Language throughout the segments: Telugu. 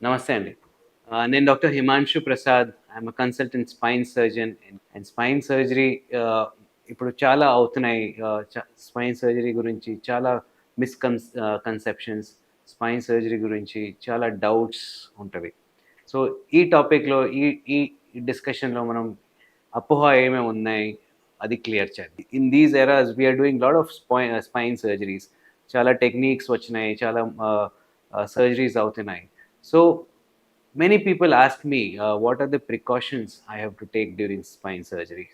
నమస్తే అండి. నేను doctor Himanshu Prasad. I'm a consultant spine surgeon. And spine surgery ఇప్పుడు చాలా అవుతున్నాయి. స్పైన్ సర్జరీ గురించి చాలా కన్సెప్షన్స్, స్పైన్ సర్జరీ గురించి చాలా డౌట్స్ ఉంటవి. సో, ఈ టాపిక్‌లో ఈ ఈ డిస్కషన్‌లో మనం అపోహ ఏమేమి ఉన్నాయి అది క్లియర్ చేద్దాం. In these eras we are doing lot of spine surgeries. చాలా టెక్నిక్స్ వచ్చినాయి. చాలా సర్జరీస్ అవుతున్నాయి. So many people ask me, what are the precautions I have to take during spine surgery?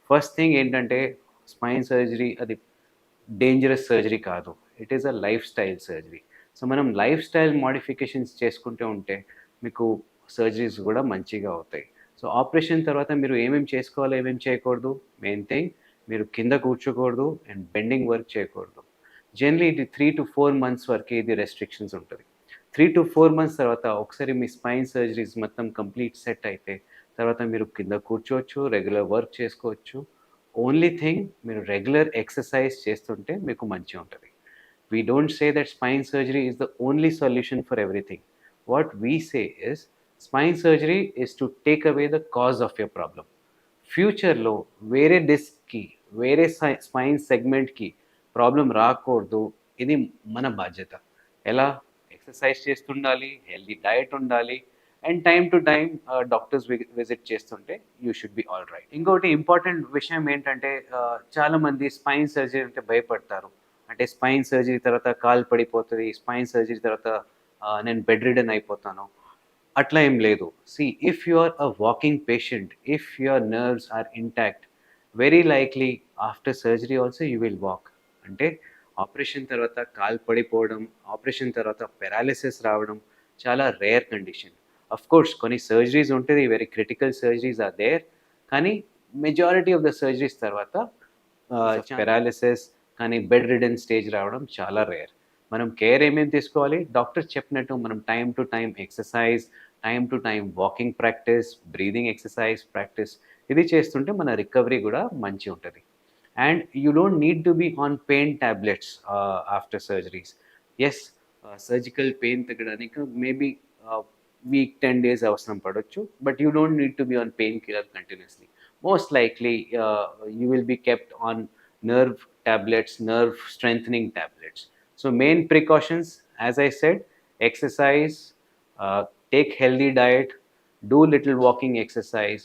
First thing ఏంటంటే స్పైన్ సర్జరీ అది డేంజరస్ సర్జరీ కాదు. It is a life style surgery. So మనం లైఫ్ స్టైల్ మోడిఫికేషన్స్ చేసుకుంటూ ఉంటే మీకు సర్జరీస్ కూడా మంచిగా అవుతాయి. సో ఆపరేషన్ తర్వాత మీరు ఏమేమి చేసుకోవాలో, ఏమేమి చేయకూడదు, మెయిన్ థింగ్ మీరు కింద కూర్చోకూడదు అండ్ బెండింగ్ వర్క్ చేయకూడదు. జనరల్లీ ఇది 3 to 4 మంత్స్ వరకు ఇది రెస్ట్రిక్షన్స్ ఉంటుంది. 3 to 4 మంత్స్ తర్వాత ఒకసారి మీ స్పైన్ సర్జరీస్ మొత్తం కంప్లీట్ సెట్ అయితే తర్వాత మీరు కింద కూర్చోవచ్చు, రెగ్యులర్ వర్క్ చేసుకోవచ్చు. ఓన్లీ థింగ్ మీరు రెగ్యులర్ ఎక్సర్సైజ్ చేస్తుంటే మీకు మంచిగా ఉంటుంది. We don't say that spine surgery is the only solution for everything. What we say is spine surgery is to take away the cause of your problem. ఫ్యూచర్‌లో వేరే డిస్క్‌కి, వేరే స్పైన్ సెగ్మెంట్‌కి ప్రాబ్లమ్ రాకూడదు. ఇది మన బాధ్యత. ఎలా? ఎక్సర్సైజ్ చేస్తుండాలి, హెల్తీ డయట్ ఉండాలి and time to time doctors visit చేస్తుంటే you should be all right. ఇంకోటి ఇంపార్టెంట్ విషయం ఏంటంటే చాలామంది స్పైన్ సర్జరీ అంటే భయపడతారు. అంటే స్పైన్ సర్జరీ తర్వాత కాలు పడిపోతది. స్పైన్ సర్జరీ తర్వాత నేను బెడ్ రిడెన్ అయిపోతాను. అట్లా ఏం లేదు. See if you are a walking patient, if your nerves are intact, very likely after surgery also you will walk. అంటే ఆపరేషన్ తర్వాత కాలు పడిపోవడం, ఆపరేషన్ తర్వాత పారాలిసిస్ రావడం చాలా రేర్ కండిషన్. కోర్స్ కొన్ని సర్జరీస్ ఉంటది, very critical surgeries are there. కానీ మెజారిటీ ఆఫ్ ద సర్జరీస్ తర్వాత పారాలిసిస్ కానీ బెడ్ రిడెన్ స్టేజ్ రావడం చాలా రేర్. మనం కేర్ ఏమేమి తీసుకోవాలి? డాక్టర్ చెప్పినట్టు మనం time to time exercise, time to time walking practice, breathing exercise practice ఇది చేస్తుంటే మన రికవరీ కూడా మంచిగా ఉంటది. And you don't need to be on pain tablets after surgeries. Yes, surgical pain తగ్గడానికి మేబీ వీక్ 10 డేస్ అవసరం పడొచ్చు. But you don't need to be on painkiller continuously. Most likely you will be kept on nerve tablets, nerve strengthening tablets. So main precautions, as I said, exercise, take healthy diet, do little walking exercise,